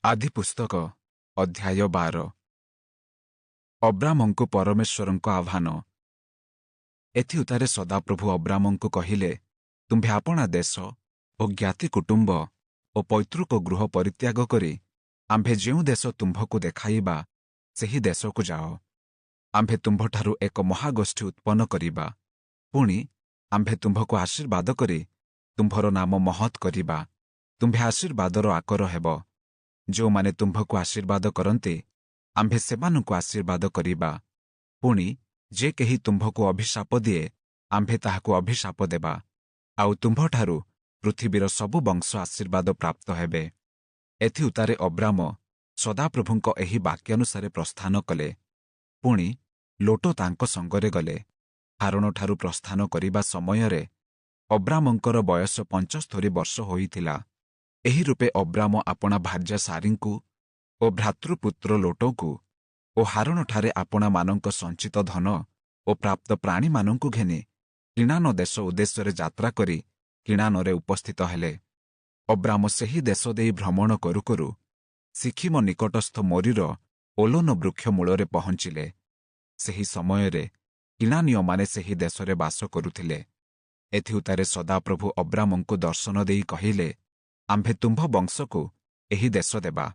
ଆଦି ପୁସ୍ତକ ଅଧ୍ୟାୟ 12 ଅବ୍ରାମଙ୍କୁ ପରମେଶ୍ୱରଙ୍କ ଆହ୍ୱାନ। ଏଥିଉତ୍ତାରେ ସଦାପ୍ରଭୁ ଅବ୍ରାମଙ୍କୁ କହିଲେ, ତୁମ୍ଭେ ଆପଣା ଦେଶ ଓ ଜ୍ଞାତି କୁଟୁମ୍ବ ଓ ପୈତୃକ ଗୃହ ପରିତ୍ୟାଗ କରି ଆମ୍ଭେ ଯେଉଁ ଦେଶ ତୁମ୍ଭକୁ ଦେଖାଇବା ସେହି ଦେଶକୁ ଯାଅ। ଆମ୍ଭେ ତୁମ୍ଭଠାରୁ ଏକ ମହାଗୋଷ୍ଠୀ ଉତ୍ପନ୍ନ କରିବା। ପୁଣି ଆମ୍ଭେ ତୁମ୍ଭକୁ ଆଶୀର୍ବାଦ କରି ତୁମ୍ଭର ନାମ ମହତ୍ କରିବା। ତୁମ୍ଭେ ଆଶୀର୍ବାଦର ଆକର ହେବ। ଯେଉଁମାନେ ତୁମ୍ଭକୁ ଆଶୀର୍ବାଦ କରନ୍ତି ଆମ୍ଭେ ସେମାନଙ୍କୁ ଆଶୀର୍ବାଦ କରିବା। ପୁଣି ଯେ କେହି ତୁମ୍ଭକୁ ଅଭିଶାପ ଦିଏ ଆମ୍ଭେ ତାହାକୁ ଅଭିଶାପ ଦେବା। ଆଉ ତୁମ୍ଭଠାରୁ ପୃଥିବୀର ସବୁ ବଂଶ ଆଶୀର୍ବାଦ ପ୍ରାପ୍ତ ହେବେ। ଏଥିଉତ୍ତାରେ ଅବ୍ରାମ ସଦାପ୍ରଭୁଙ୍କ ଏହି ବାକ୍ୟାନୁସାରେ ପ୍ରସ୍ଥାନ କଲେ। ପୁଣି ଲୋଟ ତାଙ୍କ ସଙ୍ଗରେ ଗଲେ। ହାରଣଠାରୁ ପ୍ରସ୍ଥାନ କରିବା ସମୟରେ ଅବ୍ରାମଙ୍କର ବୟସ 75 ବର୍ଷ ହୋଇଥିଲା। ଏହି ରୂପେ ଅବ୍ରାମ ଆପଣା ଭାର୍ଯ୍ୟା ସାରୀଙ୍କୁ ଓ ଭ୍ରାତୃପୁତ୍ର ଲୋଟଙ୍କୁ ଓ ହାରଣଠାରେ ଆପଣାମାନଙ୍କ ସଞ୍ଚିତ ଧନ ଓ ପ୍ରାପ୍ତ ପ୍ରାଣୀମାନଙ୍କୁ ଘେନି କିଣାନ ଦେଶ ଉଦ୍ଦେଶ୍ୟରେ ଯାତ୍ରା କରି କିଣାନରେ ଉପସ୍ଥିତ ହେଲେ। ଅବ୍ରାମ ସେହି ଦେଶ ଦେଇ ଭ୍ରମଣ କରୁ କରୁ ସିଖିମ ନିକଟସ୍ଥ ମୋରିର ଓଲୋନ ବୃକ୍ଷ ମୂଳରେ ପହଞ୍ଚିଲେ। ସେହି ସମୟରେ କିଣାନୀୟମାନେ ସେହି ଦେଶରେ ବାସ କରୁଥିଲେ। ଏଥିଉତ୍ତାରେ ସଦାପ୍ରଭୁ ଅବ୍ରାମଙ୍କୁ ଦର୍ଶନ ଦେଇ କହିଲେ, ଆମ୍ଭେ ତୁମ୍ଭ ବଂଶକୁ ଏହି ଦେଶ ଦେବା।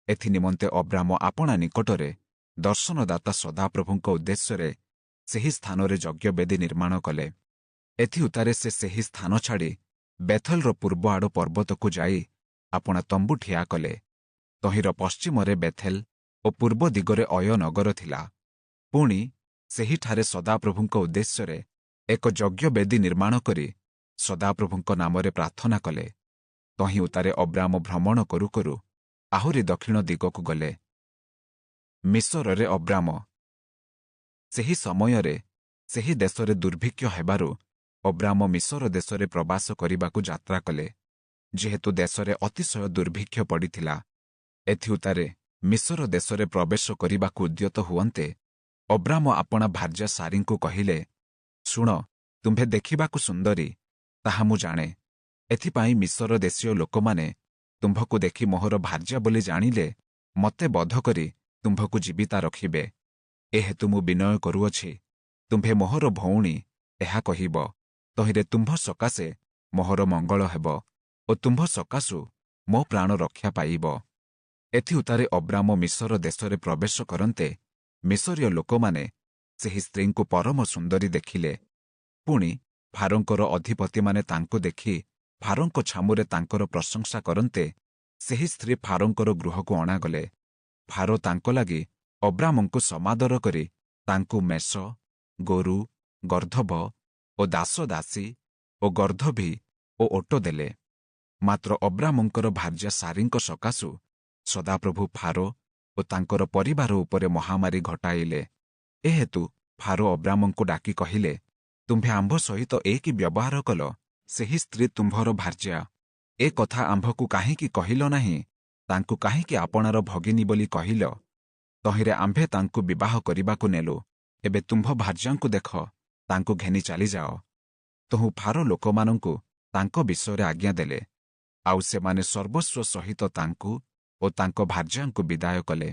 ଏଥିନିମନ୍ତେ ଅବ୍ରାମ ଆପଣା ନିକଟରେ ଦର୍ଶନଦାତା ସଦାପ୍ରଭୁଙ୍କ ଉଦ୍ଦେଶ୍ୟରେ ସେହି ସ୍ଥାନରେ ଯଜ୍ଞବେଦୀ ନିର୍ମାଣ କଲେ। ଏଥିଉତ୍ତାରେ ସେ ସେହି ସ୍ଥାନ ଛାଡ଼ି ବେଥେଲର ପୂର୍ବ ଆଡ଼ ପର୍ବତକୁ ଯାଇ ଆପଣା ତମ୍ବୁ ଠିଆ କଲେ। ତହିଁର ପଶ୍ଚିମରେ ବେଥେଲ ଓ ପୂର୍ବ ଦିଗରେ ଅୟ ନଗର ଥିଲା। ପୁଣି ସେହିଠାରେ ସଦାପ୍ରଭୁଙ୍କ ଉଦ୍ଦେଶ୍ୟରେ ଏକ ଯଜ୍ଞବେଦୀ ନିର୍ମାଣ କରି ସଦାପ୍ରଭୁଙ୍କ ନାମରେ ପ୍ରାର୍ଥନା କଲେ। ତହିଁ ଉତ୍ତାରେ ଅବ୍ରାମ ଭ୍ରମଣ କରୁ କରୁ ଆହୁରି ଦକ୍ଷିଣ ଦିଗକୁ ଗଲେ। ମିଶରରେ ଅବ୍ରାମ। ସେହି ସମୟରେ ସେହି ଦେଶରେ ଦୁର୍ଭିକ୍ଷ ହେବାରୁ ଅବ୍ରାମ ମିଶର ଦେଶରେ ପ୍ରବାସ କରିବାକୁ ଯାତ୍ରା କଲେ। ଯେହେତୁ ଦେଶରେ ଅତିଶୟ ଦୁର୍ଭିକ୍ଷ ପଡ଼ିଥିଲା, ଏଥିଉତ୍ତାରେ ମିଶର ଦେଶରେ ପ୍ରବେଶ କରିବାକୁ ଉଦ୍ୟତ ହୁଅନ୍ତେ ଅବ୍ରାମ ଆପଣା ଭାର୍ଯ୍ୟା ସାରୀଙ୍କୁ କହିଲେ, ଶୁଣ, ତୁମ୍ଭେ ଦେଖିବାକୁ ସୁନ୍ଦରୀ, ତାହା ମୁଁ ଜାଣେ। ଏଥିପାଇଁ ମିଶର ଦେଶୀୟ ଲୋକମାନେ ତୁମ୍ଭକୁ ଦେଖି ମୋହର ଭାର୍ଯ୍ୟା ବୋଲି ଜାଣିଲେ ମୋତେ ବଧ କରି ତୁମ୍ଭକୁ ଜୀବିତା ରଖିବେ। ଏହେତୁ ମୁଁ ବିନୟ କରୁଅଛି, ତୁମ୍ଭେ ମୋହର ଭଉଣୀ ଏହା କହିବ, ତହିଁରେ ତୁମ୍ଭ ସକାଶେ ମୋହର ମଙ୍ଗଳ ହେବ ଓ ତୁମ୍ଭ ସକାଶୁ ମୋ ପ୍ରାଣ ରକ୍ଷା ପାଇବ। ଏଥିଉତ୍ତାରେ ଅବ୍ରାମ ମିଶର ଦେଶରେ ପ୍ରବେଶ କରନ୍ତେ ମିଶରୀୟ ଲୋକମାନେ ସେହି ସ୍ତ୍ରୀଙ୍କୁ ପରମ ସୁନ୍ଦରୀ ଦେଖିଲେ। ପୁଣି ଫାରୋଙ୍କର ଅଧିପତିମାନେ ତାଙ୍କୁ ଦେଖି ଫାରୋଙ୍କ ଛାମୁରେ ତାଙ୍କର ପ୍ରଶଂସା କରନ୍ତେ ସେହି ସ୍ତ୍ରୀ ଫାରୋଙ୍କର ଗୃହକୁ ଅଣାଗଲେ। ଫାରୋ ତାଙ୍କ ଲାଗି ଅବ୍ରାମଙ୍କୁ ସମାଦର କରି ତାଙ୍କୁ ମେଷ, ଗୋରୁ, ଗର୍ଦ୍ଧବ ଓ ଦାସ ଦାସୀ ଓ ଗର୍ଦ୍ଧଭୀ ଓ ଓଟ ଦେଲେ। ମାତ୍ର ଅବ୍ରାମଙ୍କର ଭାର୍ଯ୍ୟା ସାରୀଙ୍କ ସକାଶୁ ସଦାପ୍ରଭୁ ଫାରୋ ଓ ତାଙ୍କର ପରିବାର ଉପରେ ମହାମାରୀ ଘଟାଇଲେ। ଏହେତୁ ଫାରୋ ଅବ୍ରାମଙ୍କୁ ଡାକି କହିଲେ, ତୁମ୍ଭେ ଆମ୍ଭ ସହିତ ଏ କି ବ୍ୟବହାର କଲ? ସେହି ସ୍ତ୍ରୀ ତୁମ୍ଭର ଭାର୍ଯ୍ୟା। ଏ କଥା ଆମ୍ଭକୁ କାହିଁକି କହିଲ ନାହିଁ? ତାଙ୍କୁ କାହିଁକି ଆପଣାର ଭଗିନୀ ବୋଲି କହିଲ? ତହିଁରେ ଆମ୍ଭେ ତାଙ୍କୁ ବିବାହ କରିବାକୁ ନେଲୁ। ଏବେ ତୁମ୍ଭ ଭାର୍ଯ୍ୟାଙ୍କୁ ଦେଖ, ତାଙ୍କୁ ଘେନି ଚାଲିଯାଅ। ତହୁଁ ଫାରୋ ଲୋକମାନଙ୍କୁ ତାଙ୍କ ବିଷୟରେ ଆଜ୍ଞା ଦେଲେ। ଆଉ ସେମାନେ ସର୍ବସ୍ୱ ସହିତ ତାଙ୍କୁ ଓ ତାଙ୍କ ଭାର୍ଯ୍ୟାଙ୍କୁ ବିଦାୟ କଲେ।